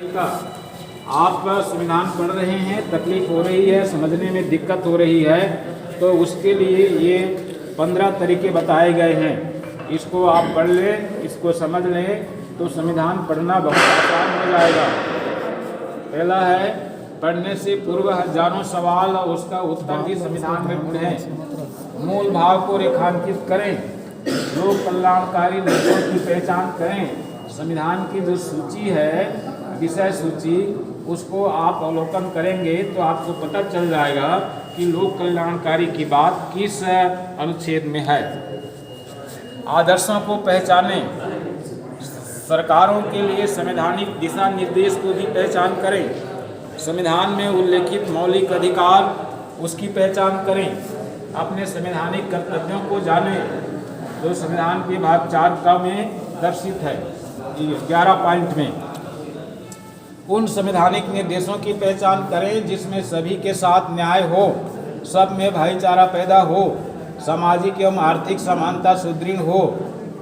का आप संविधान पढ़ रहे हैं, तकलीफ हो रही है, समझने में दिक्कत हो रही है, तो उसके लिए ये 15 तरीके बताए गए हैं। इसको आप पढ़ लें, इसको समझ लें तो संविधान पढ़ना बहुत आसान हो जाएगा। पहला है, पढ़ने से पूर्व हजारों सवाल और उसका उत्तर भी संविधान में पढ़ें। मूल भाव को रेखांकित करें, लोक कल्याणकारी नीतियों की पहचान करें। संविधान की जो सूची है, विषय सूची, उसको आप अवलोकन करेंगे तो आपको पता चल जाएगा कि लोक कल्याणकारी की बात किस अनुच्छेद में है। आदर्शों को पहचानें, सरकारों के लिए संवैधानिक दिशा निर्देश को भी पहचान करें। संविधान में उल्लेखित मौलिक अधिकार, उसकी पहचान करें। अपने संवैधानिक कर्तव्यों को जानें, जो संविधान के भाग 4 में दर्शित है 11 पॉइंट में। उन संवैधानिक निर्देशों की पहचान करें जिसमें सभी के साथ न्याय हो, सब में भाईचारा पैदा हो, सामाजिक एवं आर्थिक समानता सुदृढ़ हो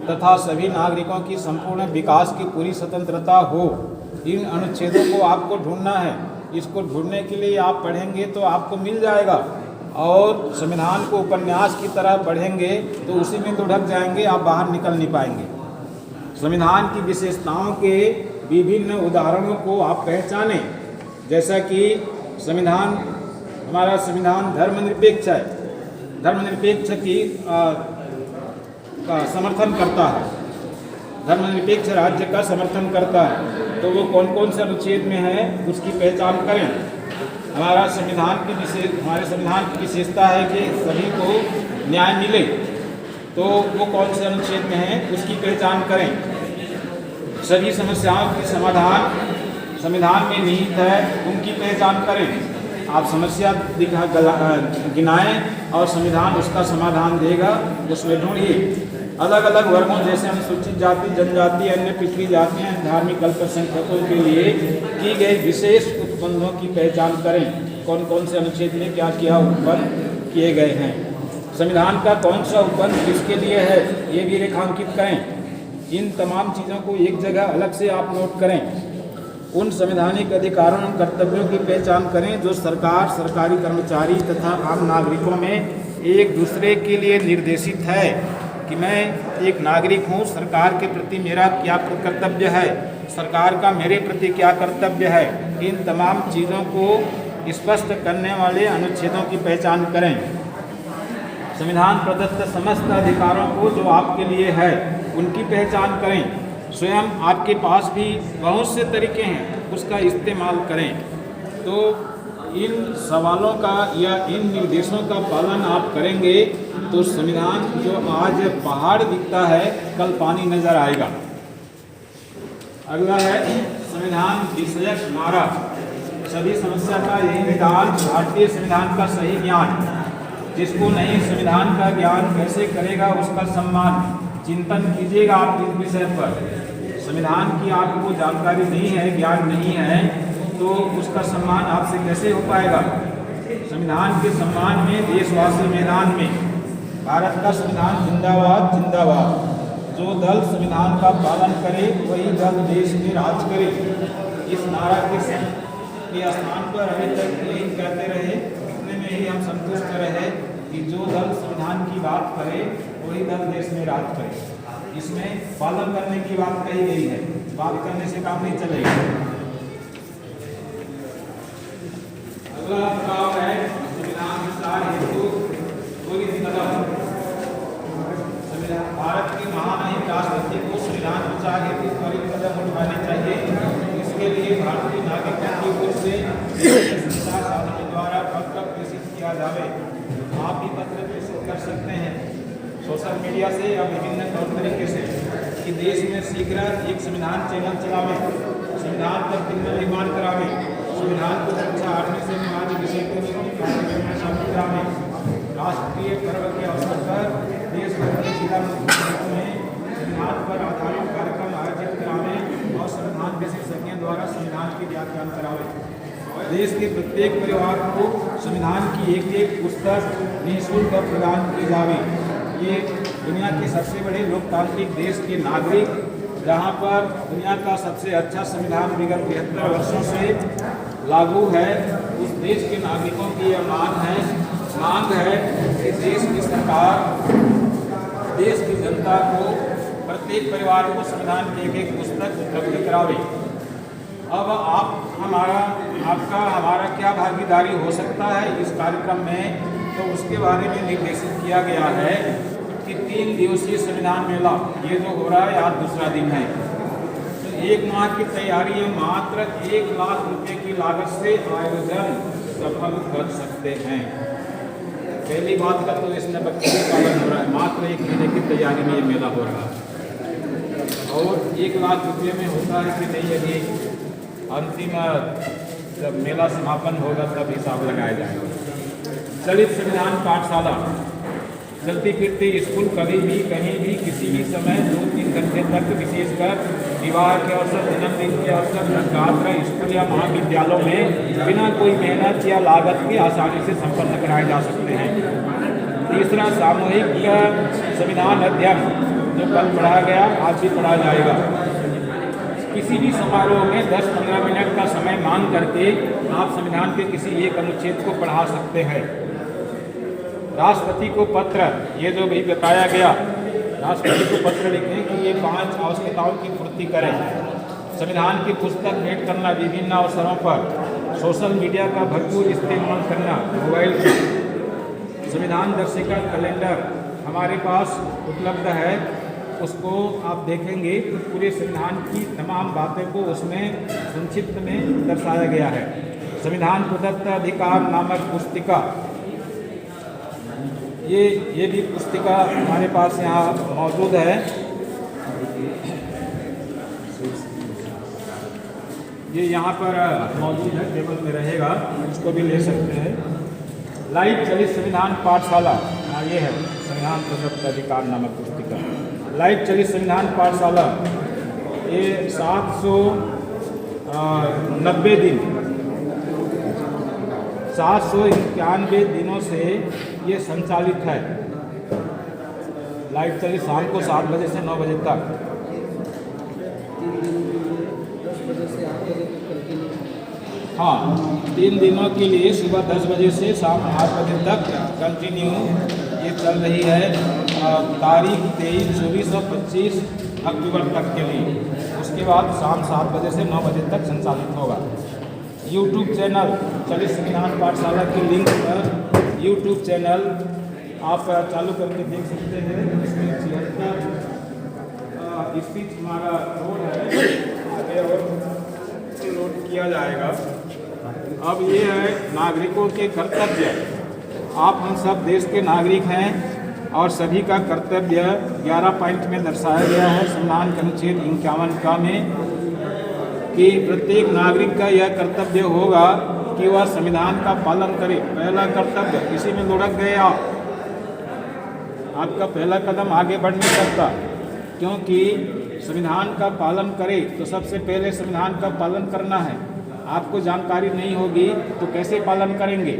तथा सभी नागरिकों की संपूर्ण विकास की पूरी स्वतंत्रता हो। इन अनुच्छेदों को आपको ढूंढना है। इसको ढूंढने के लिए आप पढ़ेंगे तो आपको मिल जाएगा, और संविधान को उपन्यास की तरह पढ़ेंगे तो उसी में तो ढक जाएंगे, आप बाहर निकल नहीं पाएंगे। संविधान की विशेषताओं के विभिन्न उदाहरणों को आप पहचानें, जैसा कि संविधान, हमारा संविधान धर्मनिरपेक्ष है, धर्मनिरपेक्ष की का समर्थन करता है, धर्मनिरपेक्ष राज्य का समर्थन करता है। तो वो कौन कौन से अनुच्छेद में है उसकी पहचान करें। हमारे संविधान की विशेषता है कि सभी को न्याय मिले, तो वो कौन से अनुच्छेद में है उसकी पहचान करें। सभी समस्याओं की समाधान संविधान में निहित है, उनकी पहचान करें। आप समस्या गिनाएं और संविधान उसका समाधान देगा, उसमें ढूंढिए। अलग अलग वर्गों जैसे अनुसूचित जाति, जनजाति, अन्य पिछड़ी जातियां, धार्मिक अल्पसंख्यकों के लिए की गई विशेष उपबंधों की पहचान करें। कौन कौन से अनुच्छेद में क्या क्या उपबंध किए गए हैं, संविधान का कौन सा उपबंध किसके लिए है, ये भी रेखांकित करें। इन तमाम चीज़ों को एक जगह अलग से आप नोट करें। उन संवैधानिक अधिकारों और कर्तव्यों की पहचान करें जो सरकार, सरकारी कर्मचारी तथा आम नागरिकों में एक दूसरे के लिए निर्देशित है कि मैं एक नागरिक हूँ, सरकार के प्रति मेरा क्या कर्तव्य है, सरकार का मेरे प्रति क्या कर्तव्य है। इन तमाम चीज़ों को स्पष्ट करने वाले अनुच्छेदों की पहचान करें। संविधान प्रदत्त समस्त अधिकारों को जो आपके लिए है उनकी पहचान करें। स्वयं आपके पास भी बहुत से तरीके हैं, उसका इस्तेमाल करें। तो इन सवालों का या इन निर्देशों का पालन आप करेंगे तो संविधान जो आज पहाड़ दिखता है, कल पानी नजर आएगा। अगला है संविधान विषयक नारा। सभी समस्या का यही निदान, भारतीय संविधान का सही ज्ञान। जिसको नहीं संविधान का ज्ञान कैसे करेगा, उसका सम्मान। चिंतन कीजिएगा आप इस विषय पर। संविधान की आपको जानकारी नहीं है, ज्ञान नहीं है, तो उसका सम्मान आपसे कैसे हो पाएगा। संविधान के सम्मान में देशवासी मैदान में। भारत का संविधान जिंदाबाद जिंदाबाद। जो दल संविधान का पालन करे वही दल देश में राज करे। इस नारा के स्थान पर अभी तक यही कहते रहे, इतने में ही हम संतुष्ट रहे कि जो दल संविधान की बात करे वही दल देश में राज करे। इसमें पालन करने की बात कही गई है, बात करने से काम नहीं चलेगा। अगला प्रस्ताव है संविधान विस्तार हेतु त्वरित कदम। भारत के महामहिम राष्ट्रपति को संविधान विस्तार हेतु त्वरित कदम उठाने चाहिए। इसके लिए भारतीय नागरिकों की ओर से संचार साधन के द्वारा पत्र प्रेषित किया जाए। आप भी पत्र प्रेषित कर सकते हैं सोशल मीडिया से या विभिन्न तौर तरीके से, कि देश में शीघ्र एक संविधान चैनल चलावे, संविधान पर फिल्म निर्माण करावे, संविधान को कक्षा 8वीं से अनिवार्य विषय के रूप में पाठ्यक्रम में शामिल करावे। राष्ट्रीय पर्व के अवसर पर देश के जिला मुख्यालयों में संविधान पर आधारित कार्यक्रम आयोजित करावे और संविधान विशेषज्ञों द्वारा संविधान की व्याख्यान करावे। देश के प्रत्येक परिवार को संविधान की एक एक पुस्तक निःशुल्क प्रदान की जावे। ये दुनिया के सबसे बड़े लोकतांत्रिक देश के नागरिक जहाँ पर दुनिया का सबसे अच्छा संविधान विगत 73 वर्षों से लागू है, उस देश के नागरिकों की यह मांग है कि देश की सरकार देश की जनता को प्रत्येक परिवार को संविधान की एक पुस्तक उपलब्ध करावे। अब हमारा क्या भागीदारी हो सकता है इस कार्यक्रम में, तो उसके बारे में निर्देशित किया गया है कि 3 दिवसीय संविधान मेला ये जो हो रहा है आज दूसरा दिन है, तो 1 माह की तैयारी है। मात्र 1 लाख रुपए की लागत से आयोजन सफल कर सकते हैं। पहली बात का तो इसमें बच्चे पालन हो रहा है, मात्र 1 महीने की तैयारी में ये मेला हो रहा है और 1 लाख रुपये में होता है कि नहीं, यदि अंतिम जब मेला समापन होगा तब हिसाब लगाया जाएगा। चलित संविधान पाठशाला चलती फिरती स्कूल कभी भी कहीं भी किसी भी समय 2-3 घंटे तक, विशेषकर विवाह के अवसर, जन्मदिन के अवसर, छात्र स्कूल या महाविद्यालयों में बिना कोई मेहनत या लागत के आसानी से संपन्न कराए जा सकते हैं। तीसरा, सामूहिक संविधान अध्ययन जो कल पढ़ा गया आज भी पढ़ा जाएगा। किसी भी समारोह में 10-15 मिनट का समय मांग करके आप संविधान के किसी एक अनुच्छेद को पढ़ा सकते हैं। राष्ट्रपति को पत्र, ये जो भी बताया गया, राष्ट्रपति को पत्र लिखें कि ये 5 आवश्यकताओं की पूर्ति करें। संविधान की पुस्तक भेंट करना विभिन्न अवसरों पर, सोशल मीडिया का भरपूर इस्तेमाल करना, मोबाइल संविधान दर्शिका कैलेंडर हमारे पास उपलब्ध है, उसको आप देखेंगे तो पूरे संविधान की तमाम बातें को उसमें संक्षिप्त में दर्शाया गया है। संविधान प्रदत्त अधिकार नामक पुस्तिका, ये भी पुस्तिका हमारे पास यहाँ मौजूद है। ये यहाँ पर मौजूद है, टेबल में रहेगा, उसको भी ले सकते हैं। लाइव चलित संविधान पाठशाला, ये है संविधान प्रदत्त अधिकार नामक पुस्तिका। लाइव चलित संविधान पाठशाला ये 791 दिनों से ये संचालित है। लाइव चलित शाम को 7 बजे से 9 बजे तक। हाँ, 3 दिनों के लिए सुबह 10 बजे से शाम 8 बजे तक कंटिन्यू ये चल रही है। तारीख 23, 24 और 25 अक्टूबर तक के लिए। उसके बाद शाम 7 बजे से 9 बजे तक संचालित होगा। यूट्यूब चैनल चलित संविधान पाठशाला के लिंक पर यूट्यूब चैनल आप चालू करके देख सकते हैं। इसमें 76 स्पीच हमारा रोड है, आगे और लोड किया जाएगा। अब ये है नागरिकों के कर्तव्य। आप हम सब देश के नागरिक हैं और सभी का कर्तव्य 11 पॉइंट में दर्शाया गया है संविधान के अनुच्छेद 51 में कि प्रत्येक नागरिक का यह कर्तव्य होगा कि वह संविधान का पालन करे। पहला कर्तव्य, इसी में लुढ़क गए आपका पहला कदम आगे बढ़ नहीं सकता, क्योंकि संविधान का पालन करे तो सबसे पहले संविधान का पालन करना है। आपको जानकारी नहीं होगी तो कैसे पालन करेंगे?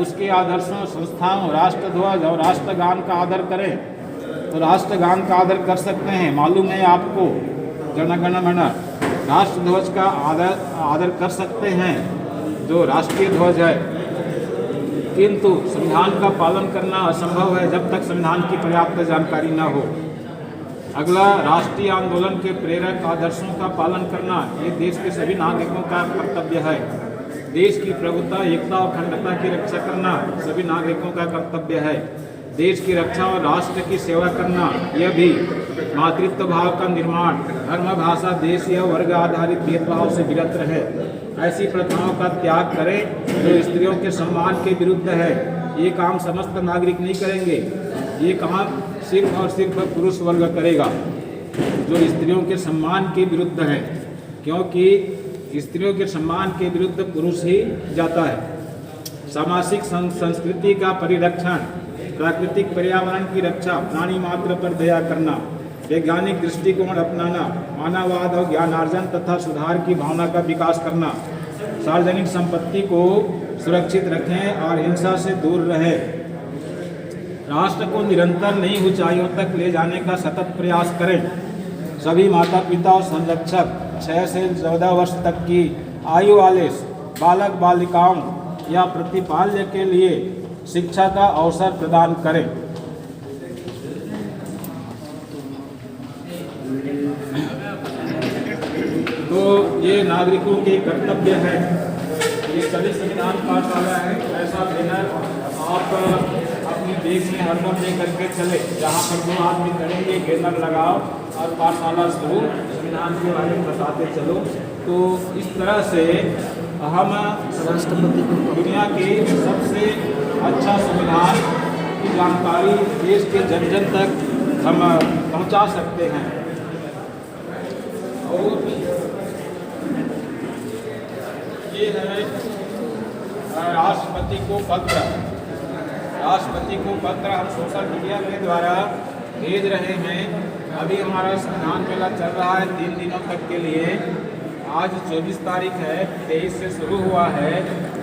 उसके आदर्शों, संस्थाओं, राष्ट्रध्वज और राष्ट्रगान का आदर करें तो राष्ट्रगान का आदर कर सकते हैं। मालूम है आपको, जन गण मन, राष्ट्रध्वज का आदर कर सकते हैं जो राष्ट्रीय ध्वज है, किंतु संविधान का पालन करना असंभव है जब तक संविधान की पर्याप्त जानकारी न हो। अगला, राष्ट्रीय आंदोलन के प्रेरक आदर्शों का पालन करना ये देश के सभी नागरिकों का कर्तव्य है। देश की प्रभुता, एकता और अखंडता की रक्षा करना सभी नागरिकों का कर्तव्य है। देश की रक्षा और राष्ट्र की सेवा करना यह भी। मातृत्व भाव का निर्माण, धर्म, भाषा, देश या वर्ग आधारित भेदभाव से विरत रहे। ऐसी प्रथाओं का त्याग करें जो स्त्रियों के सम्मान के विरुद्ध है। ये काम समस्त नागरिक नहीं करेंगे, ये काम सिर्फ और सिर्फ पुरुष वर्ग करेगा जो स्त्रियों के सम्मान के विरुद्ध है, क्योंकि स्त्रियों के सम्मान के विरुद्ध पुरुष ही जाता है। सामाजिक संस्कृति का परिरक्षण, प्राकृतिक पर्यावरण की रक्षा, प्राणी मात्र पर दया करना, वैज्ञानिक दृष्टिकोण अपनाना, मानववाद और ज्ञानार्जन तथा सुधार की भावना का विकास करना, सार्वजनिक संपत्ति को सुरक्षित रखें और हिंसा से दूर रहें। राष्ट्र को निरंतर नई ऊंचाइयों तक ले जाने का सतत प्रयास करें। सभी माता पिता और संरक्षक 6 से 14 वर्ष तक की आयु वाले बालक बालिकाओं या प्रतिपाल्य के लिए शिक्षा का अवसर प्रदान करें। तो ये नागरिकों के कर्तव्य है। ये सभी संविधान पाठशाला है, ऐसा बैनर आप अपने देश में हरदम लेकर के चले, जहाँ पर 2 आदमी करेंगे बैनर लगाओ और पाठशाला शुरू, संविधान के बारे में बताते चलो। तो इस तरह से हम दुनिया के सबसे अच्छा संविधान की जानकारी देश के जन जन तक हम पहुंचा सकते हैं। और ये है राष्ट्रपति को पत्र। राष्ट्रपति को पत्र हम सोशल मीडिया के द्वारा भेज रहे हैं। अभी हमारा संविधान मेला चल रहा है 3 दिनों तक के लिए। आज 24 तारीख है, 23 से शुरू हुआ है,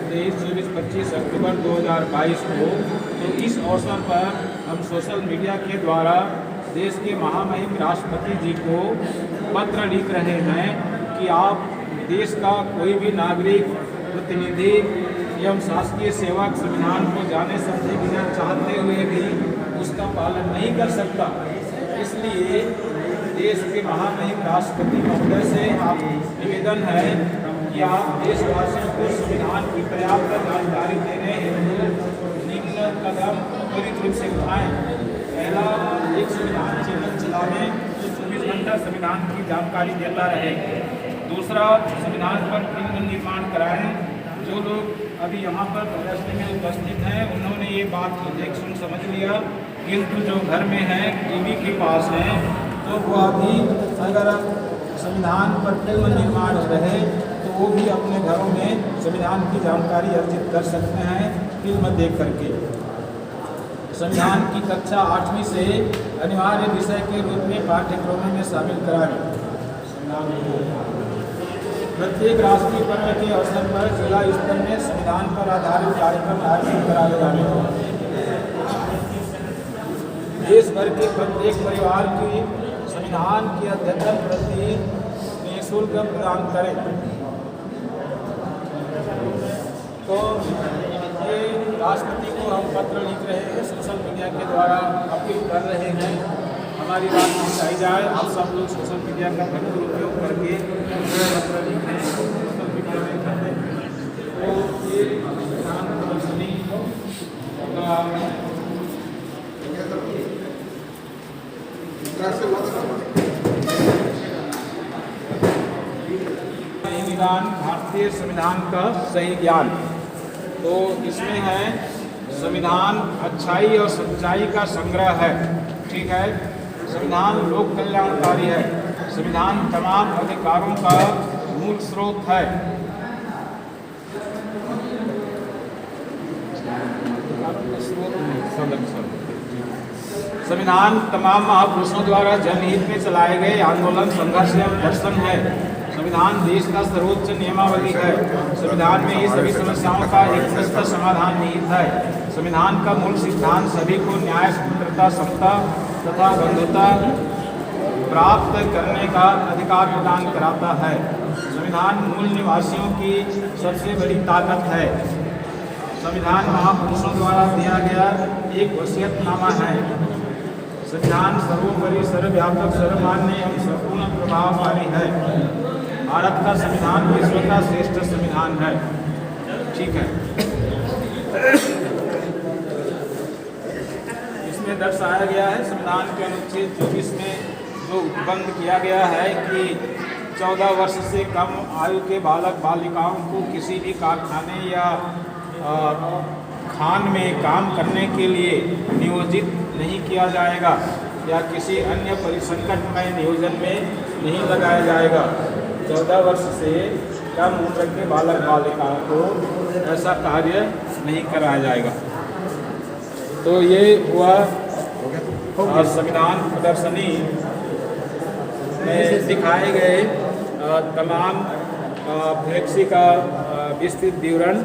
23, 24, 25 अक्टूबर 2022 को। तो इस अवसर पर हम सोशल मीडिया के द्वारा देश के महामहिम राष्ट्रपति जी को पत्र लिख रहे हैं कि आप देश का कोई भी नागरिक, प्रतिनिधि एवं शासकीय सेवक संविधान को जाने समझे बिना चाहते हुए भी उसका पालन नहीं कर सकता। इसलिए देश के महामहिम राष्ट्रपति महोदय से आप निवेदन है कि आप देशवासियों को संविधान की पर्याप्त जानकारी देने हेतु निम्न कदम त्वरित रूप से उठाएं। पहला, एक संविधान चैनल चलाएं जो 24 घंटा संविधान की जानकारी देता रहे। दूसरा, संविधान पर फिल्म निर्माण कराएं। जो लोग अभी यहाँ पर प्रदर्शनी में उपस्थित हैं उन्होंने ये बात देख सुन समझ लिया, किंतु जो घर में है, टीवी के पास हैं, तो वो अभी अगर संविधान पर फिल्म निर्माण रहे तो वो भी अपने घरों में संविधान की जानकारी अर्जित कर सकते हैं फिल्म देख करके। संविधान की कक्षा 8वीं से अनिवार्य विषय के रूप में पाठ्यक्रमों में शामिल कराएं। प्रत्येक राष्ट्रीय पर्व के अवसर पर जिला स्तर में संविधान पर आधारित कार्यक्रम आयोजित कराए जाने। देश भर के प्रत्येक परिवार की संविधान की अध्ययन प्रति निःशुल्क प्रदान करें। तो ये राष्ट्रपति को हम पत्र लिख रहे हैं, सोशल मीडिया के द्वारा अपील कर रहे हैं हमारी बात पहुँचाई जाए। आप सब लोग सोशल मीडिया का भरपूर उपयोग करके पत्र लिखें, सोशल मीडिया में करें। तो ये संविधान प्रदर्शनी संविधान, भारतीय संविधान का सही ज्ञान। तो इसमें है संविधान अच्छाई और सच्चाई का संग्रह है। ठीक है, संविधान लोक कल्याणकारी है। संविधान तमाम अधिकारों का मूल स्रोत है। संविधान तमाम महापुरुषों द्वारा जनहित में चलाए गए आंदोलन, संघर्ष एवं दर्शन है। संविधान देश का सर्वोच्च नियमावली है। संविधान में ही सभी समस्याओं का एकमात्र समाधान निहित है। संविधान का मूल सिद्धांत सभी को न्याय, स्वतंत्रता, समता तथा बंधुता प्राप्त करने का अधिकार प्रदान कराता है। संविधान मूल निवासियों की सबसे बड़ी ताकत है। संविधान महापुरुषों द्वारा दिया गया एक वसीयतनामा है। संविधान सर्वोपरि, सर्वव्यापक, सर्वमान्य एवं संपूर्ण प्रभावशाली है। भारत का संविधान विश्व का श्रेष्ठ संविधान है। ठीक है, इसमें दर्शाया गया है संविधान के अनुच्छेद 24 में जो उपबंध किया गया है कि 14 वर्ष से कम आयु के बालक बालिकाओं को किसी भी कारखाने या खान में काम करने के लिए नियोजित नहीं किया जाएगा या किसी अन्य परिसंकटमय नियोजन में नहीं लगाया जाएगा। 14 वर्ष से कम उम्र के बालक बालिकाओं को ऐसा कार्य नहीं कराया जाएगा। तो ये हुआ संविधान प्रदर्शनी में दिखाए गए तमाम फ्लेक्सी का विस्तृत विवरण।